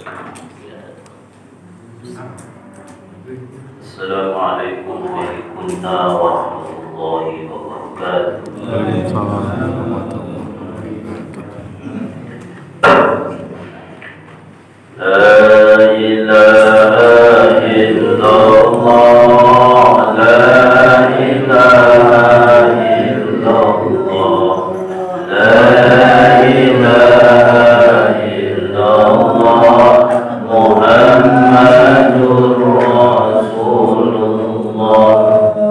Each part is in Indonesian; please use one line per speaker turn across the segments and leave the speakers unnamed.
Assalamualaikum warahmatullahi wabarakatuh. La ilaha illallah, la ilaha illallah, la ilaha illallah, Muhammadur Rasulullah.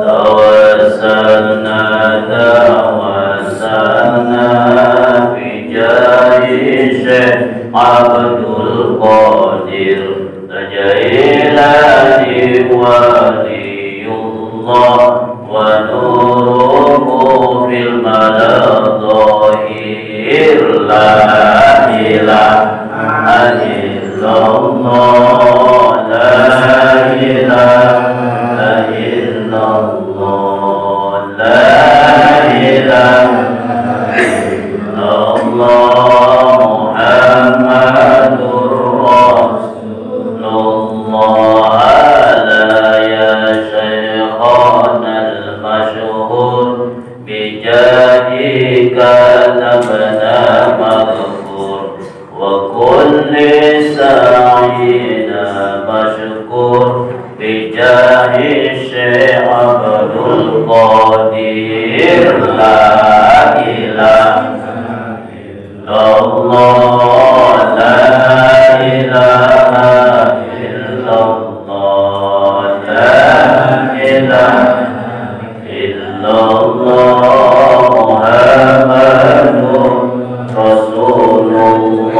Tawassalna bijahi Syekh Abdul Qadir Jailani waliyullah wa nuruhu fil madadhahir. La ilaha illallah, la ilaha illallah, la ilaha illallah, Muhammadur Rasulullah. Ala ya Syekhana al-masyhur bijahika tabna maghfur wa kulli sa'ina mashkur bijahi Syekh Abdul Qadir. La ilaha illallah, la ilaha illallah, la ilaha illallah, Muhammadur Rasulullah.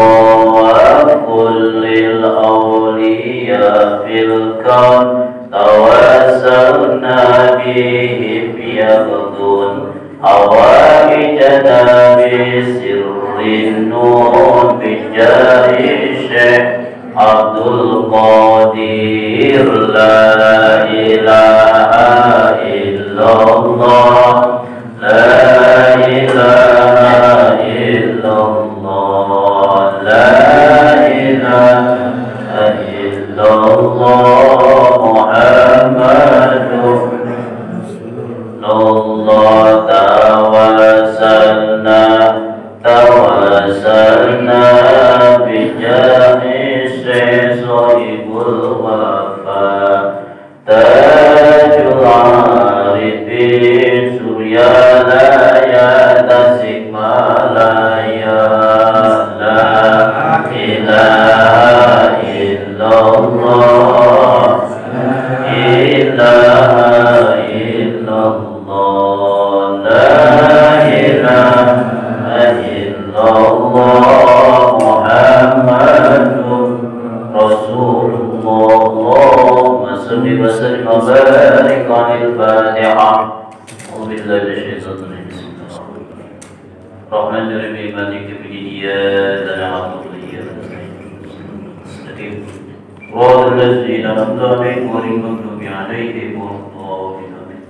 Kullil awliya fil kawn tawassalna bihim yaghdun hawaijana bisirrin nur bijahi Syekh Abdul Qadir. La ilaha illallah, la ilaha illallah, la ilaha illallah, Muhammadur Rasulullah. Tawassalna bijahi Syekh Sohibul Wafa Tajul Arifin Suryalaya Tasikmalaya. La ilaha illallah, ilaha illallah, la ilaha illallah, Muhammadur Rasulullah. Allahumma salli wa sallim wa barik alal Fatihah. Auzubillahi minasyaitonir rajim. Rahmanir Rahim, Maliki yaumiddin, iyyaka na'budu wa iyyaka nasta'in. Shiratal ladzina an'amta 'alaihim ghairil maghdubi 'alaihim waladdallin.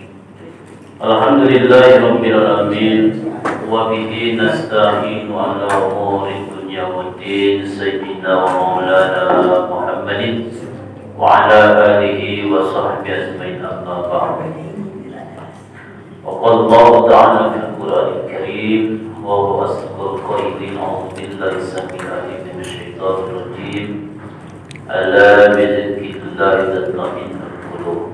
Alhamdulillahi rabbil alamin wa bihi nasta'inu 'ala umuri dunya waddin. Sayyidina wa maulana Muhammadin wa 'ala alihi wa sahbihi ajma'in. Amma ba'd. وقال الله تعالى في القرآن الكريم وهو أصدق القائلين: أعوذ بالله السميع العليم من الشيطان الرجيم. ألا بذكر الله تطمئن القلوب.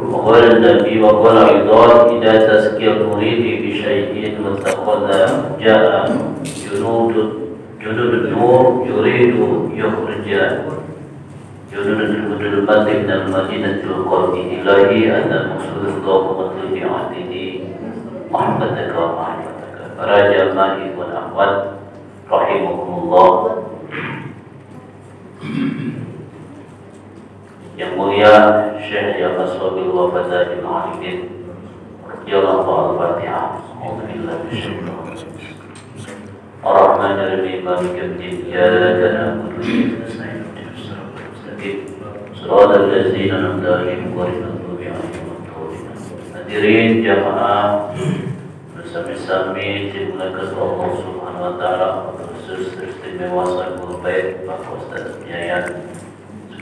وقال النبي وقال أيضا: إذا تزكي المريد بشيء واتخذ جاء جنود النور يريد يخرج جنود الظلمات من المدينة القلب إلهي أن المقصود الله ومطلوب عهده محبتك ومعرفتك. Para jamaah ikhwan akhwat rahimakumullah, yang mulia Syekh yang ashabil wa fadail al-arifin, ya Allah, al-Fatihah. Alhamdulillah Ar-Rahmanir Rahim, Maliki yaumiddin, iyyaka na'budu wa iyyaka nasta'in. Shiratal ladzina an'amta 'alaihim ghairil maghdubi 'alaihim waladdallin. Hadirin jamaah bersama-sama dimuliakan Allah Subhanahu wa ta'ala khusus istimewa Saiful Bait Pak Ustaz Yayan,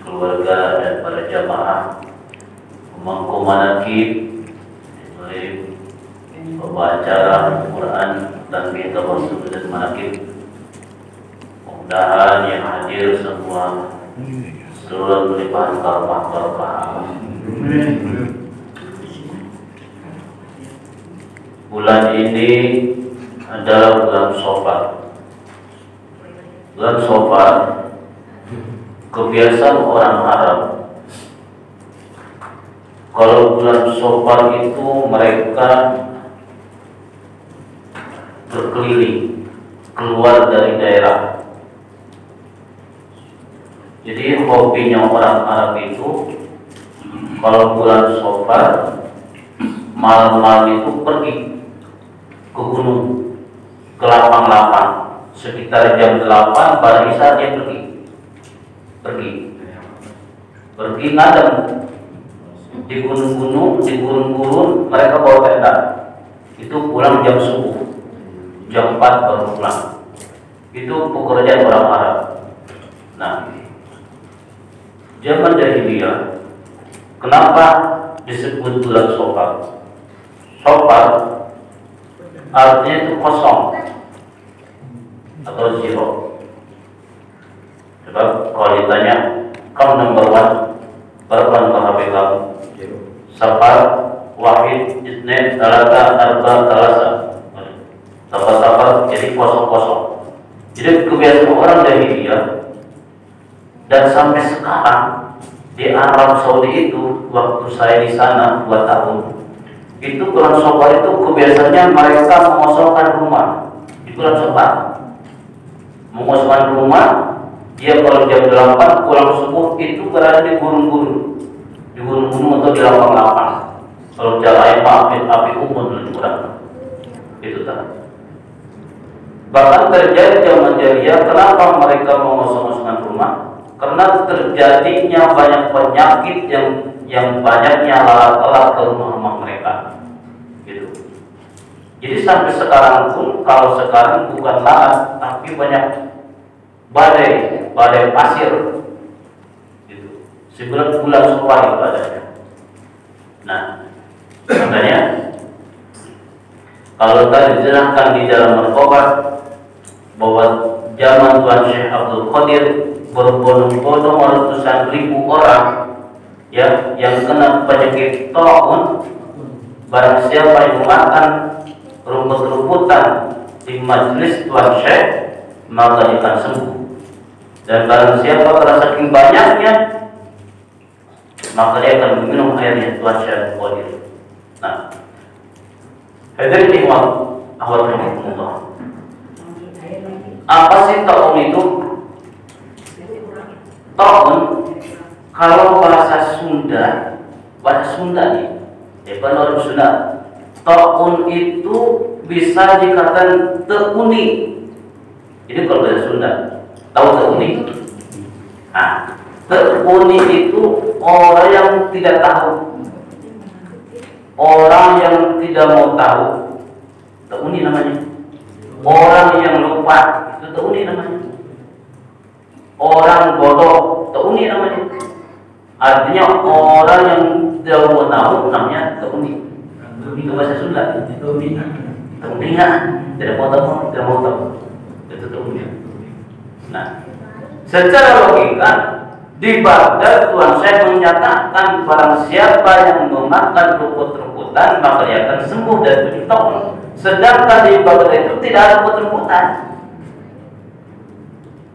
keluarga dan para jamaah pemangku manakib, pembaca Quran dan minta masuk dan manakib. Mudah-mudahan yang hadir semua seluruh limpahan karomah. Bulan ini adalah bulan Shofar. Bulan Shofar, kebiasaan orang Arab, kalau bulan Shofar itu mereka berkeliling keluar dari daerah. Jadi hobinya orang Arab itu kalau bulan Shofar malam-malam itu pergi ke gunung, ke lapang-lapang. Sekitar jam 8 pada Isya dia pergi ngadem di gunung-gunung, di gurun-gurun. Mereka bawa tenda. Itu pulang jam subuh, jam 4 baru pulang. Itu pekerjaan orang Arab. Nah, zaman jahiliyah, kenapa disebut bulan Shofar? Shofar artinya itu kosong atau zero. Sebab kalau ditanya kamu number one, berapa nomor HP kamu? Safar, wahid, isnin, talata, arba, talasa. Safar, jadi kosong-kosong. Jadi kebiasaan orang jahiliyah dan sampai sekarang di Arab Saudi itu, waktu saya di sana 2 tahun, itu bulan Shofar itu kebiasaannya mereka mengosongkan rumah di bulan Shofar. Mengosongkan rumah, dia kalau jam 8 pulang subuh itu berada di gunung-gunung, atau di lapang-lapang. Kalau jalan api umum lebih kurang itu tak. Bahkan terjadi zaman jahiliyah, kenapa mereka mengosong-osongkan rumah? Karena terjadinya banyak penyakit yang banyaknya lalat-lalat ke rumah-rumah mereka. Gitu. Jadi sampai sekarang pun, kalau sekarang bukan lalat, tapi banyak badai pasir. Gitu. Sebulan Shofar itu adanya. Nah, makanya kalau tadi dijelaskan di dalam Al-Quran bahwa zaman Tuan Syekh Abdul Qadir berbondong-bondong ratusan ribu orang ya yang kena penyakit taun, barang siapa yang makan rumput-rumputan di majelis Tuan Syekh maka dia akan sembuh, dan barang siapa karena saking banyaknya maka dia akan meminum airnya Tuan Syekh Qadir. Nah, hadirin ikhwan akhwat rahimahumullah, apa sih taun itu? Taun kalau bahasa Sunda nih, bukan orang Sunda. Taun itu bisa dikatakan teuni. Jadi kalau bahasa Sunda, tahu teuni? Nah, teuni itu orang yang tidak tahu, orang yang tidak mau tahu, teuni namanya. Orang yang lupa, itu teuni namanya. Orang bodoh, teuni namanya. Artinya orang yang tidak mau tahu namanya teuni. Itu bahasa Sunda. Teuni tidak mau tahu, itu teuni. Nah, secara logika di Baghdad Tuan Syekh menyatakan barang siapa yang memakan rumput-rumputan maka dia akan sembuh dari 7 tahun. Sedangkan di Baghdad itu tidak ada rumput-rumputan.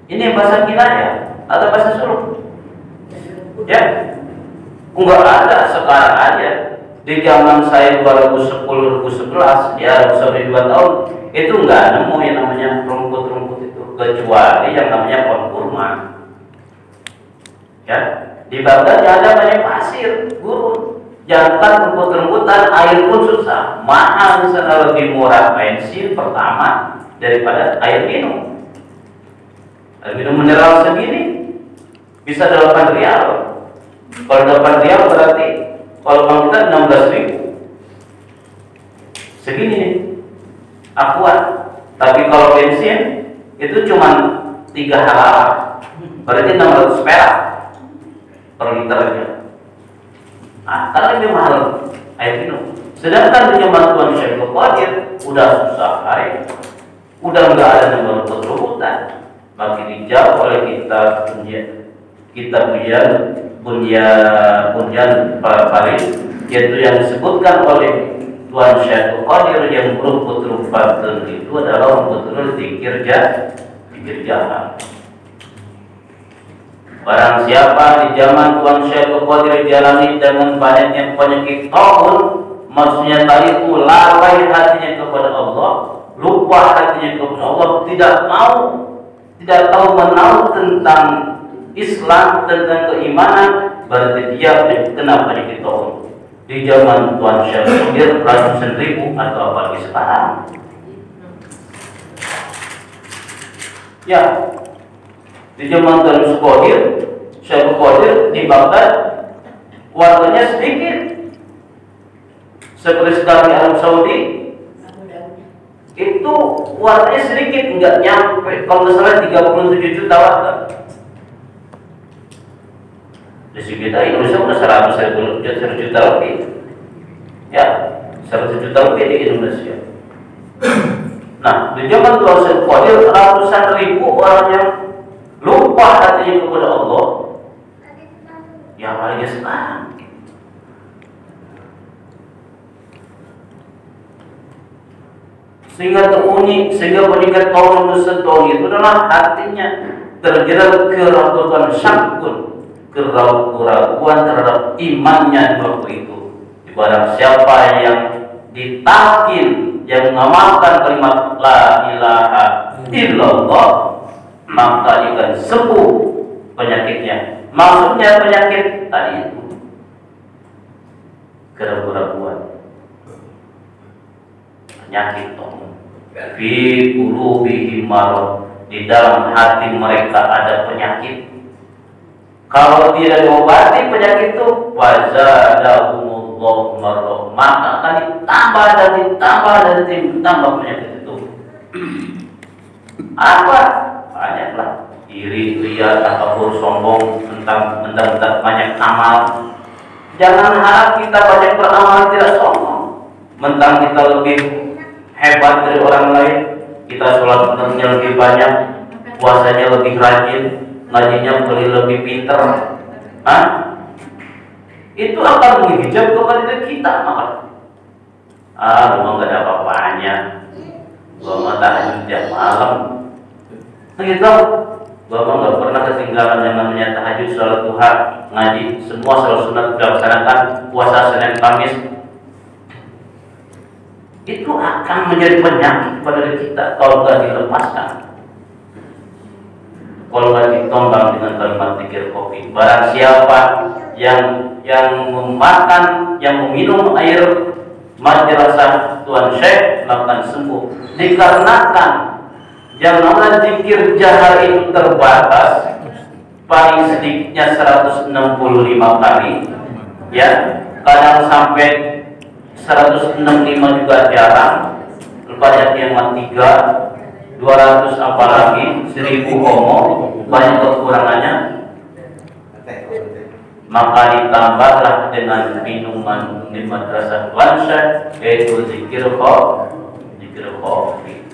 Ini bahasa kinaya atau bahasa suluk? Ya, enggak ada sekarang aja. Di zaman saya 2010, 2011, ya sampai 2 tahun, itu enggak nemu yang namanya rumput-rumput itu, kecuali yang namanya pohon kurma. Ya, di Baghdad ada banyak pasir, gurun. Jangan rumput-rumputan, air pun susah. Mahal, sana lebih murah bensin pertama daripada air minum. Air minum mineral segini bisa 8 rial. Kalau 8 rial berarti kalau uang kita 16.000. Segini nih, akuan Tapi kalau bensin itu cuma 3 halaman, berarti 600 perak per liternya. Nah, karena lebih mahal air minum. Sedangkan di zaman Tuan Syekh Qadir udah susah air, udah nggak ada nomor keturutan, maka dijawab oleh kita Bunyan Paris, yaitu yang disebutkan oleh Tuan Syekh Qadir yang betul Fadl itu adalah betul zikir jahat. Barang siapa di zaman Tuan Syekh Qadir jalani dengan banyaknya penyakit tahun, maksudnya tadi itu lalai hatinya kepada Allah, lupa hatinya kepada Allah, tidak tahu menahu tentang Islam, tentang keimanan, berarti dia kena penyakit tahun. Di zaman Tuan Syekh Qadir ratusan ribu atau apalagi sekarang. Ya, di zaman Tuan Syekh Qadir di Baghdad warganya sedikit. Seperti sekarang di Arab Saudi itu warganya sedikit, nggak nyampe, kalau nggak salah 37 juta warga. Di sini kita Indonesia udah 100 juta lebih, ya 100 juta lebih di Indonesia. Nah, di zaman Tuan Syekh Qadir ratusan ribu orang yang lupa hatinya kepada Allah, yang paling sekarang. Sehingga peningkat tahun setahun itu adalah hatinya terjerat keraguan syakun, keraguan terhadap imannya di waktu itu. Barang siapa yang ditakin, yang mengamalkan kalimat la ilaha illallah, maka akan sembuh penyakitnya. Maksudnya penyakit tadi itu keraguan, penyakit fi qulubihim marad, di dalam hati mereka ada penyakit. Kalau tidak diobati penyakit itu, wazadahumullahu marad, maka akan ditambah penyakit itu. Apa? Banyaklah iri, ria, takabur, sombong, mentang banyak amal. Jangan harap kita banyak beramal tidak sombong. Mentang kita lebih hebat dari orang lain, kita sholat sunatnya lebih banyak, puasanya lebih rajin, ngajinya lebih pinter, itu akan menghijab kepada diri kita. Memang gak ada apa-apanya, gua mah tahajud tiap malam, gitu. Gua mah gak pernah ketinggalan yang namanya tahajud, sholat duha, ngaji, semua sholat sunat sudah laksanakan, puasa Senin Kamis. Itu akan menjadi penyakit pada diri kita kalau nggak dilepaskan, kalau nggak ditombang dengan kalimat zikir kopi. Barang siapa yang memakan, yang meminum air madrasah Tuan Syekh akan sembuh, dikarenakan yang namanya zikir jahar itu terbatas, paling sedikitnya 165 kali, ya, kadang sampai 165 juga jarang, banyak yang 3, 200 apalagi, 1000 homo, banyak kekurangannya. Maka ditambahlah dengan minuman di madrasah Tuan Syekh, yaitu zikir kopi.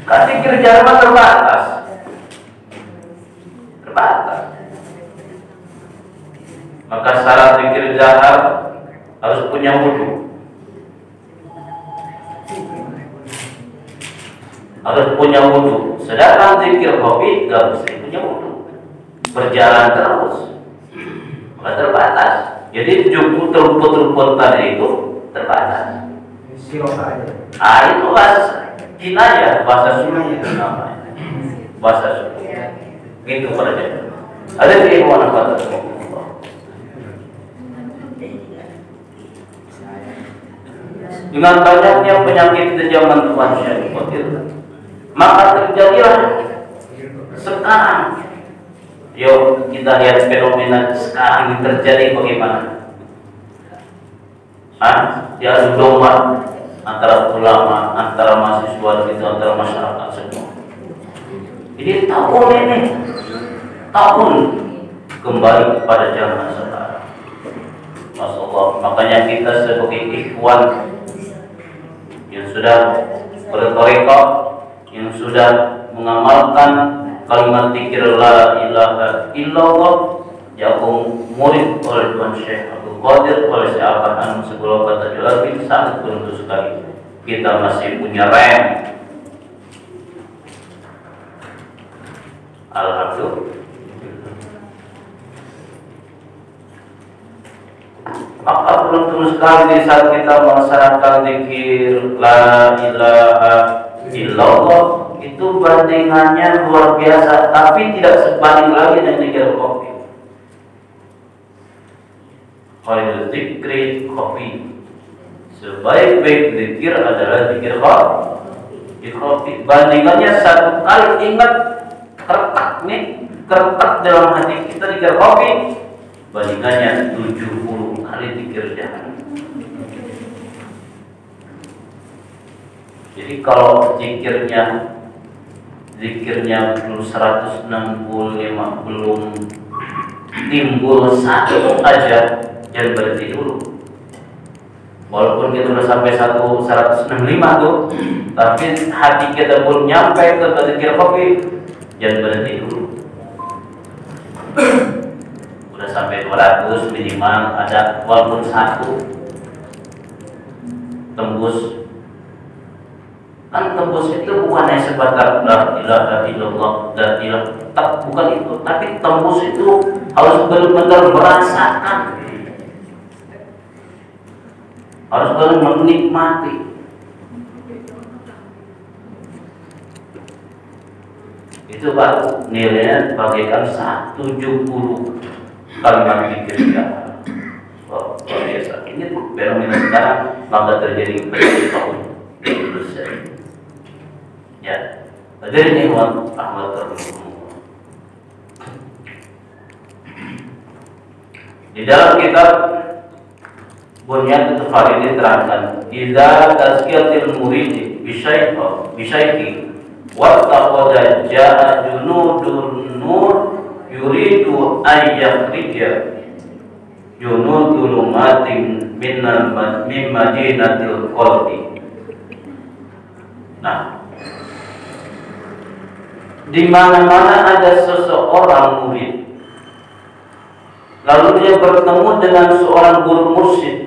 Kan zikir jahar terbatas. Maka syarat zikir jahar harus punya wudu, sedangkan zikir kopi gak mesti punya wudu, berjalan terus, maka terbatas. Jadi rumput tadi itu terbatas. Itu bahasa kinayah, bahasa Sunda itu namanya, bahasa Sunda. Gitu pada dia. Ada keimanan pada dengan banyaknya penyakit di zaman Tuan Syekh Qadir, maka terjadilah sekarang. Yuk kita lihat fenomena sekarang yang terjadi bagaimana. Diadu domba antara ulama, antara mahasiswa, itu antara masyarakat semua. Ini tahun ini, tahun kembali kepada zaman sekarang. Masya Allah, makanya kita sebagai ikhwan yang sudah bertarekah, yang sudah mengamalkan kalimat zikir la ilaha illallah, yang murid oleh Tuan Syekh Abdul Qadir, oleh Syekh Abdul sebelum kata Jalaluddin, sangat beruntung sekali kita masih punya rem. Alhamdulillah. Maka beruntung sekali di saat kita melaksanakan zikir la ilaha illallah, itu bandingannya luar biasa, tapi tidak sebanding lagi dengan zikir kopi. Khairul zikri kopi, sebaik-baik zikir adalah zikir kopi. Bandingannya satu kali ingat kertak nih, kertak dalam hati kita zikir kopi, bandingannya 70 kali zikir jahan. Jadi kalau zikirnya belum 165 belum timbul satu aja, jangan berhenti dulu. Walaupun kita udah sampai 165 tuh, tapi hati kita belum nyampe ke zikir kopi, jangan berhenti dulu. Udah sampai 200 minimal ada, walaupun satu tembus. Kan tembus itu bukan hanya sebatas la ilaha illallah, la ilaha, bukan itu, tapi tembus itu harus benar-benar merasakan, harus benar-benar menikmati. Itu baru nilainya bagaikan 170 kalimat zikir ya. Luar biasa. Ini fenomena sekarang maka terjadi pada tahun Indonesia. Ya, jadi ikhwan rahmat terhubung. Di dalam kitab Bunyan Tufar ini terangkan, idza tazkiyatil murid bisyai'i wa taqada jaa junudun nur yuridu an yakhrija junudul matin min madinatil qalbi. Nah, di mana-mana ada seseorang murid, lalu dia bertemu dengan seorang guru mursyid.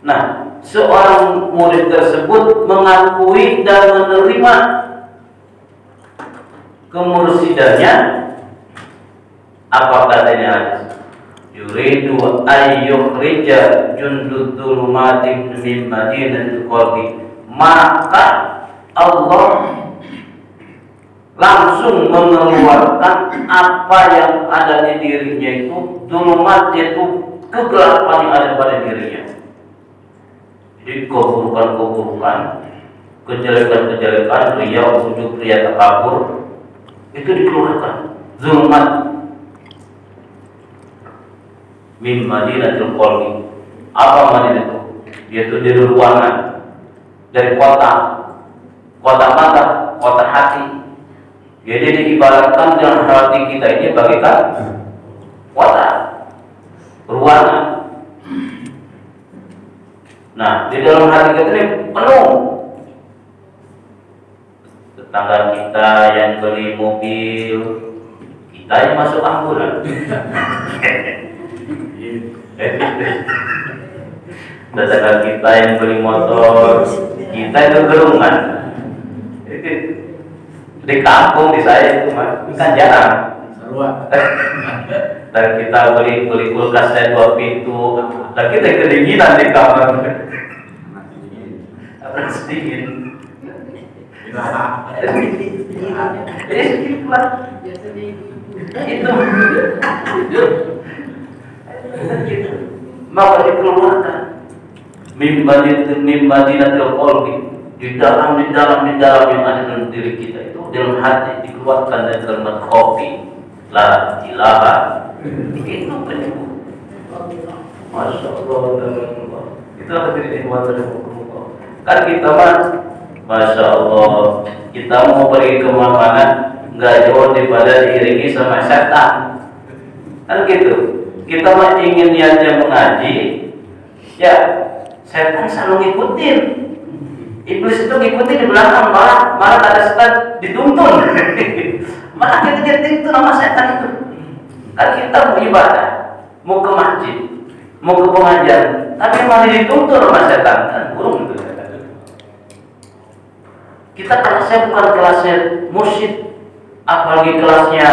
Nah, seorang murid tersebut mengakui dan menerima kemursidannya. Apa katanya? Yuridu ayyukhrija jundudul matin min madinatil qalbi. Maka Allah langsung mengeluarkan apa yang ada di dirinya itu, dulumat, itu kegelapan yang ada pada dirinya. Jadi keburukan-keburukan, kejelekan-kejelekan, ria, ujub, ria, takabur, itu dikeluarkan. Zulmat min madinatil qalbi. Apa madinah itu? Yaitu dari ruangan, dari kota mata, kota hati. Jadi diibaratkan dengan hati kita ini bagaikan kota, ruangan. Nah, di dalam hati kita ini penuh. Tetangga kita yang beli mobil, kita yang masuk ambulan. Tetangga kita yang beli motor, kita itu gerungan. Di kampung di saya itu kan jarang. Dan kita beli kulkas dan 2 pintu, dan kita kedinginan di kamar. Panas dingin. Itu maka dikeluarkan mim madinatil qalbi, di dalam yang ada dalam diri kita itu, dalam hati dikeluarkan dari kalimat kopi la ilaha, itu penyembuh. Masya Allah. Itu hadirin wa rahimakumullah. Kan kita mah Masya Allah, kita mau pergi kemana-mana nggak jauh daripada diiringi sama setan. Kan gitu. Kita mah ingin niatnya mengaji, ya setan selalu ngikutin. Iblis itu ngikutin di belakang, malah ada setan dituntun. Malah kita itu nama setan itu. Kan kita mau ibadah, mau ke masjid, mau ke pengajian, tapi malah dituntun sama setan. Kan burung itu. Kita kelasnya bukan kelasnya mursyid, apalagi kelasnya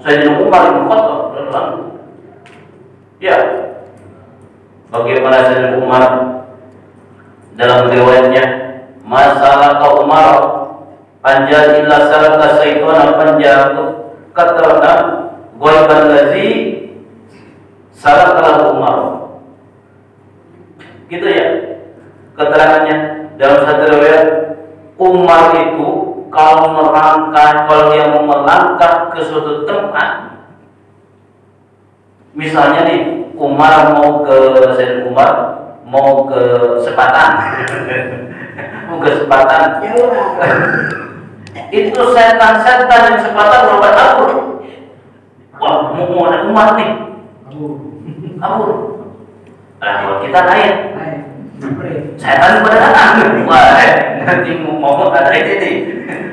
Sayyidina Umar bin Khattab. Ya, bagaimana Sayyidina Umar dalam riwayatnya, masalah kaum Umar panjat illa salaka syaitana panjat katarna ghaiban ladzi salaka Umar. Gitu ya keterangannya dalam satu riwayat. Umar itu kalau dia mau melangkah ke suatu tempat, misalnya nih Umar mau ke Sepatan, itu setan yang Sepatan berbuat kabur. Wah, mau ada Umar nih, kabur. Nah, kalau kita lain. Setan pada datang, wah nanti mau ada ini nih,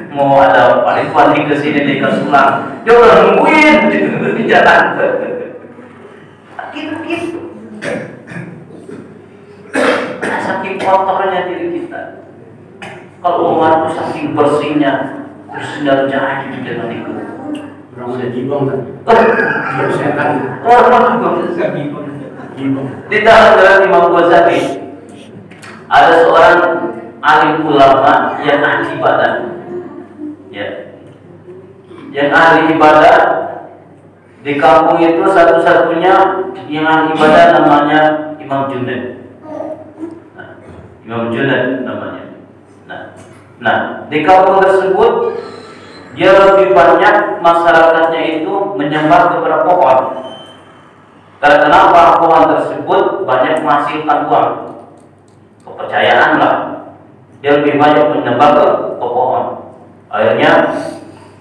mau ada paling ke sini nih ke Sulang, dia udah nungguin di jalan, gitu. Saking kotornya diri kita. Kalau Umar itu saking bersihnya, terus sedang jahat di jalan itu.
Orang ada jibong kan? Setan.
Di dalam Imam Ghazali ada seorang alim ulama yang ahli ibadah, ya, yang ahli ibadah di kampung itu satu-satunya yang ahli ibadah namanya Imam Junaid. Imam Junaid namanya. Nah, di kampung tersebut dia lebih banyak masyarakatnya itu menyembah kepada pohon. Karena kenapa pohon tersebut banyak menghasilkan uang? Kepercayaan lah, dia lebih banyak menyembah ke pohon. Akhirnya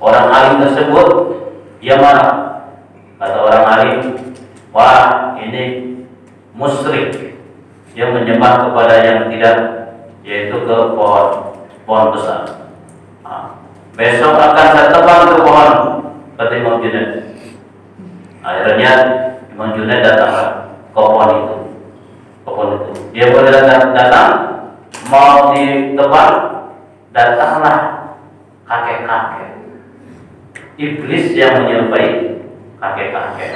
orang alim tersebut dia marah. Kata orang alim, wah ini musyrik, dia menyembah kepada yang tidak, yaitu ke pohon besar. Besok akan saya tebang ke pohon, kata Imam Junaid. Akhirnya Imam Junaid datanglah ke pohon itu. Dia boleh datang, mau ditebang, datanglah kakek-kakek. Iblis yang menyerupai kakek-kakek.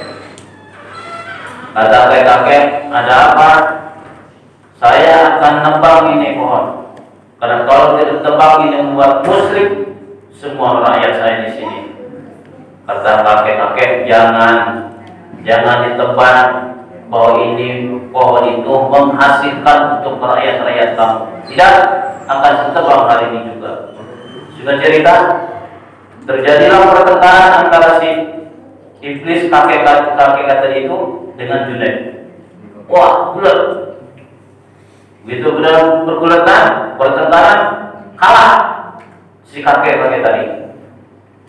Kata kakek-kakek, ada apa? Saya akan nebang ini pohon. Karena kalau tidak tebang ini membuat musyrik semua rakyat saya di sini. Kata kakek-kakek, jangan ditebang, bahwa ini pohon itu menghasilkan untuk rakyat kamu. Tidak akan ditebang hari ini juga. Sudah cerita, terjadilah pertengkaran antara si iblis kakek tadi itu dengan Junaid. Wah, bulat. Begitu benar pertengkaran, kalah si kakek tadi.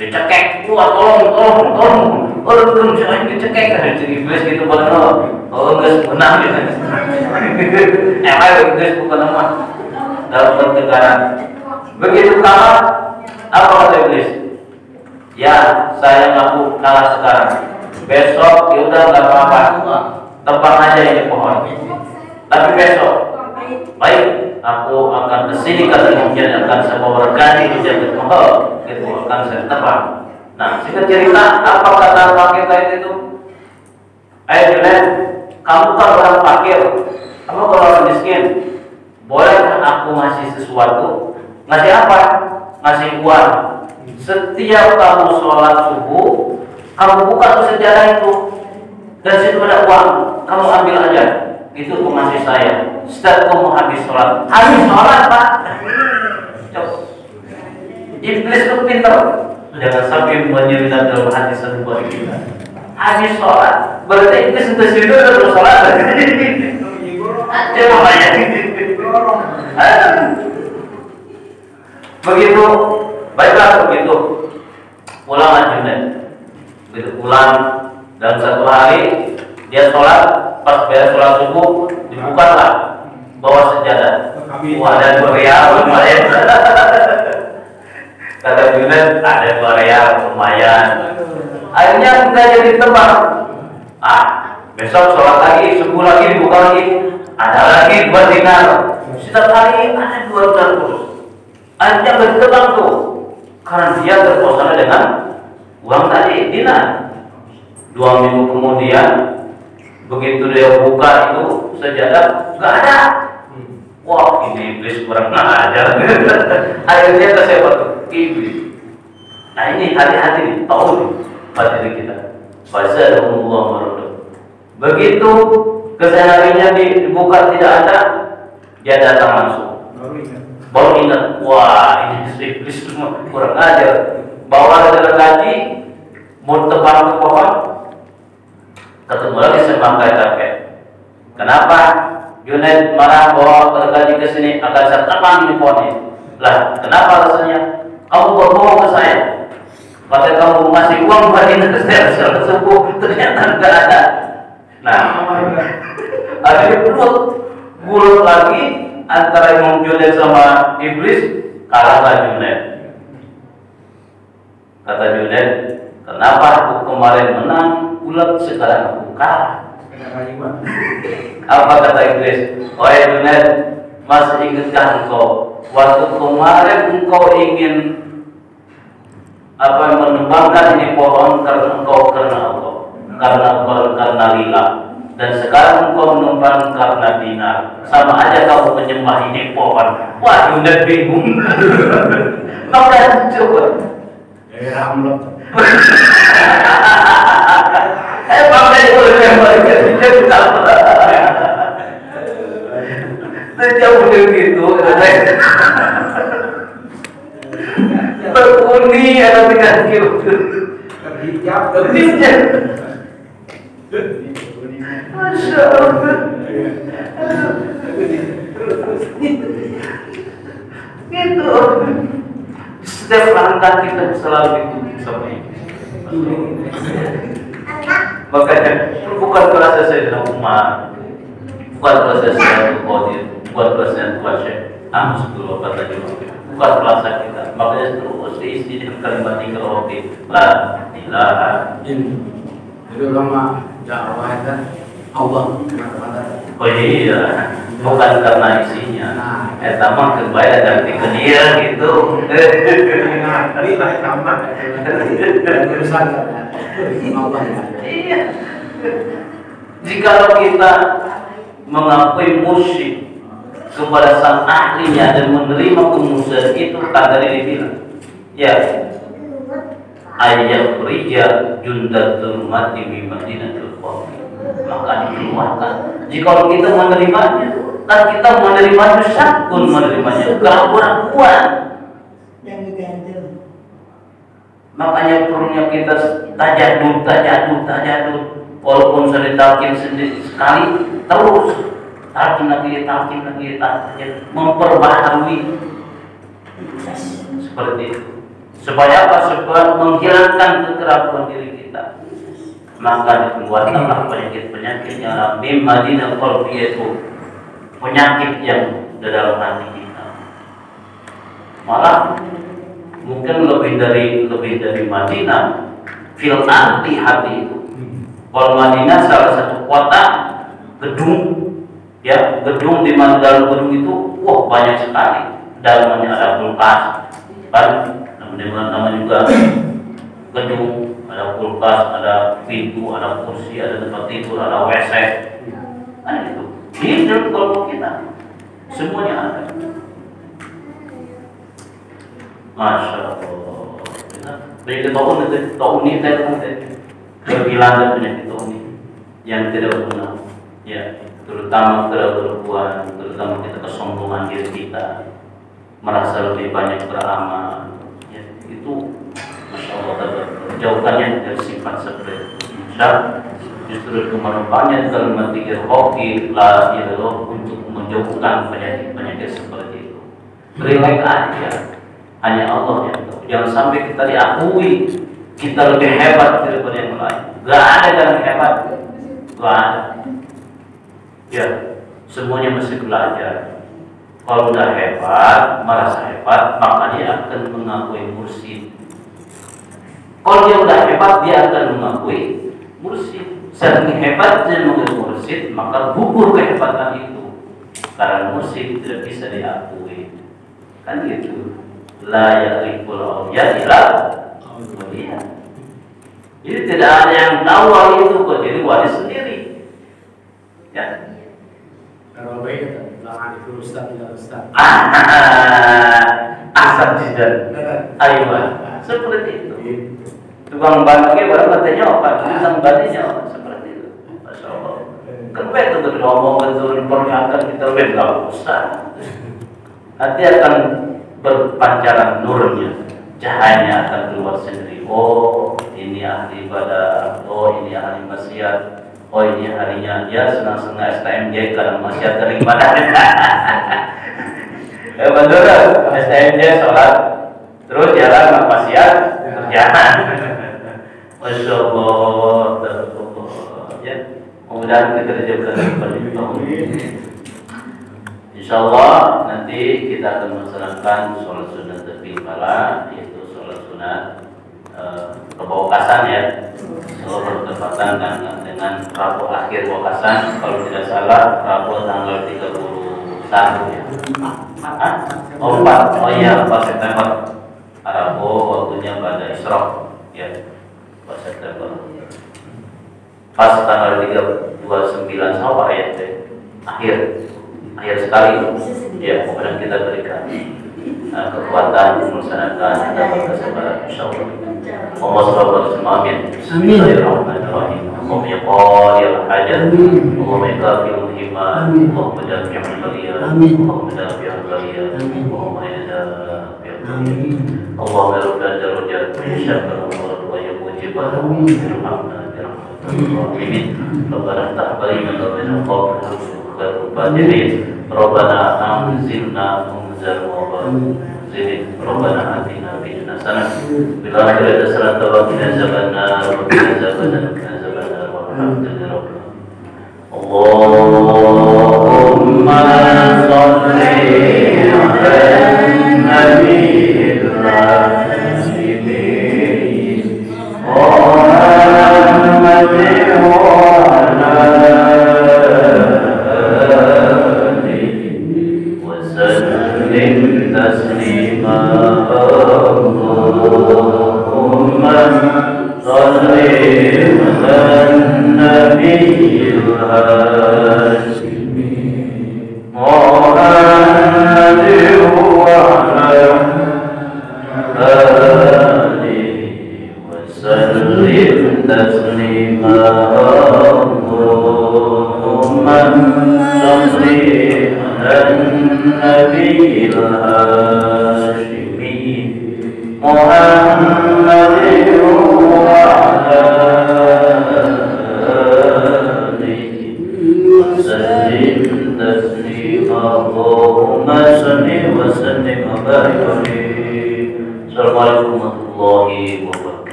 Dicekek, wah tolong. Orang jangan dicekek kan jadi iblis gitu benar. Enggak benar gitu. Iblis bukan nama dalam pertengkaran. Begitu kalah, apa kata iblis? Ya, saya ngaku kalah sekarang. Besok ya udah nggak apa-apa. Tebang aja ini pohon. Tapi besok, baik, aku akan kesini kata hujan, akan saya bawa berkati hujan itu akan saya tebang. Nah, singkat cerita, apa kata kakek tadi itu? Junaid, kamu kan orang fakir, kamu kan orang miskin. Bolehkah aku ngasih sesuatu? Ngasih apa? Ngasih uang. Setiap kamu sholat subuh, kamu buka tuh sejarah itu, dan situ ada uang, kamu ambil aja. Itu pengasih saya. Setiap kamu habis sholat, Pak. Iblis itu pintar. Jangan sampai menyerita dalam hati sebuah kita. Habis sholat, berarti iblis itu sudah sholat. Aja lumayan. Begitu, baiklah begitu. Pulang Junaid. Begitu pulang dalam satu hari dia sholat, pas beres sholat subuh dibukalah bawa sejadah. Wah, ada 2 rial lumayan. Kata Junaid, ada 2 rial lumayan. Akhirnya kita jadi tebak. Besok sholat lagi, subuh lagi dibuka lagi, ada lagi 2 dinar. Setiap hari ada 2 dinar terus. Akhirnya bertebak tuh, karena dia terpesona dengan uang tadi dinar. 2 minggu kemudian, begitu dia buka itu sejadah, nggak ada. Wah, ini iblis kurang ajar. Akhirnya ke siapa tuh? Iblis. Nah ini hati-hati nih, tahu nih pada diri kita. Fasadahullah marudud. Begitu kesehariannya dibuka tidak ada, dia datang langsung. Baru ingat, wah ini iblis semua kurang ajar. Bawa gergaji, mau tebang ke pohon, ketemu lagi sama kakek. Kenapa? Junaid marah bawa gergaji ke sini agar saya tebang di pohon ini. Lah, kenapa alasannya? Kamu berbohong ke saya. Kata kamu ngasih uang bagi saya sholat subuh, ternyata nggak ada. Nah, akhirnya bulut lagi antara Imam Junaid sama iblis, kalahlah Junaid. Kata Junaid, kenapa aku kemarin menang, ulat sekarang aku kalah? Apa kata iblis? Wahai Junaid, masih ingatkah engkau waktu kemarin engkau ingin menembangkan ini pohon karena engkau karena lillah, dan sekarang engkau menumpang karena dinar, sama aja kamu menyembah ini pohon. Wah, Junaid bingung. Maka coba
Ramlot.
Bangsa itu yang paling dia betapa. Sejauh begitu, berkundi ada dengan kilo. Terhijab. Masya Allah. Gitu. Setiap langkah kita selalu diikuti sama ini. Makanya bukan kerasa saya dengan Umar, bukan kerasa saya dengan Qadir, bukan kerasa saya dengan Syekh Ahmad dulu kata juga, bukan kerasa kita. Makanya terus diisi dengan kalimat ikhrofi la ilaha illallah.
Itu lama dakwah kan Allah mata.
Oh iya, bukan karena isinya. Etama kebaya ganti ke dia gitu.
Ini lah tambah. Urusan Allah.
Iya. Jika kita mengakui musyrik kepada sang ahlinya dan menerima kemusyrikan itu, kata ini bilang, ya ayat rijal jundatul mati di Madinatul Qawmi, maka dikeluarkan. Jika kita menerimanya, kan kita menerimanya syakun, menerimanya keraguan. Makanya perlunya kita tajadud. Walaupun sudah talqin sendiri sekali, terus talqin lagi, memperbaharui seperti itu. Supaya apa? Supaya menghilangkan kekerabuan diri kita. Maka dikeluarkanlah penyakit-penyakit yang di Madinah Qalbi, itu penyakit yang di dalam hati kita. Malah mungkin lebih dari Madinah fil arti hati itu. Kalau Madinah salah satu kota gedung, ya gedung di mana dalam gedung itu banyak sekali. Dalamnya ada kulkas, kan? Namanya juga gedung, ada kulkas, ada pintu, ada kursi, ada tempat tidur, ada WC, kan itu. Ini dalam kelompok kita semuanya ada. Masya Allah. Penyakit tahun ini terbilang penyakit tahun ini yang tidak benar, ya, terutama keraguan, terutama kita kesombongan diri kita, merasa lebih banyak beramal, ya, itu Masya Allah, jauhkannya dari sifat seperti itu. justru kemanfaatnya dalam berpikir hoki lah itu untuk menjauhkan penyakit seperti itu. Relax aja, hanya Allah yang tahu. Jangan sampai kita diakui kita lebih hebat daripada yang lain. Gak ada yang hebat, gak ada. Ya, semuanya mesti belajar. Kalau udah hebat, merasa hebat, maka dia akan mengakui mursyid. Kalau dia udah hebat, dia akan mengakui mursyid. Saking hebatnya mengakui mursyid, maka gugur kehebatan itu. Karena mursyid tidak bisa diakui. Kan gitu. La ya'riful awliya illa awliya. Jadi tidak ada yang tahu wali itu kok, jadi wali sendiri. Ya.
Kalau baik, lah itu ustaz tidak ustaz.
Asal jidat. Ayo, seperti itu. Tukang bantunya baru katanya apa? Tukang bantunya seperti itu. Masya Allah. Kenapa itu ngomong betul pernyataan kita lebih nggak usah. Nanti akan berpancaran nurnya, cahayanya akan keluar sendiri. Oh, ini ahli ibadah. Oh, ini ahli maksiat. Oh, ini harinya dia senang-senang STMJ karena maksiat dari ibadah. Betul, STMJ sholat, terus jalan maksiat kerjaan. Masya Allah, ya. Mudah-mudahan kita dijauhkan dari itu. Insya Allah nanti kita akan melaksanakan sholat sunat terbit malam, yaitu sholat sunat kewakasan ya. Selalu bertepatan dengan Rabu akhir wakasan, kalau tidak salah Rabu tanggal 31 ya. Oh 4, oh iya 4 September. Rabu waktunya pada Isra ya, 4 September. Pas tanggal 29 Syawal ya, akhir sekali ya, kemudian kita berikan kekuatan melaksanakan dapat kesabaran insyaallah. Allah subhanahu wa ta'ala. Bismillahirrahmanirrahim. Allahumma ya qadil hajat, Allahumma ya kafil himan, Allahumma jami'al baliyat, Allahumma dafi'al baliyat, Allahumma ya dafi'al baliyat, Allahumma ya rabbal darajat wa syafa'al amwat wa ya mujibal irhamna birahmatik. Rabbana taqabbal minna khairul fatihin. Rabbana anzilna munzal mubarak. Rabbana atina fid dunya hasanah wa fil akhirati hasanah wa qina azabannar wa qina azabannar wa rahmatullahi wa barakatuh. Allahumma shalli ala nabiyyil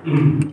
Hmm.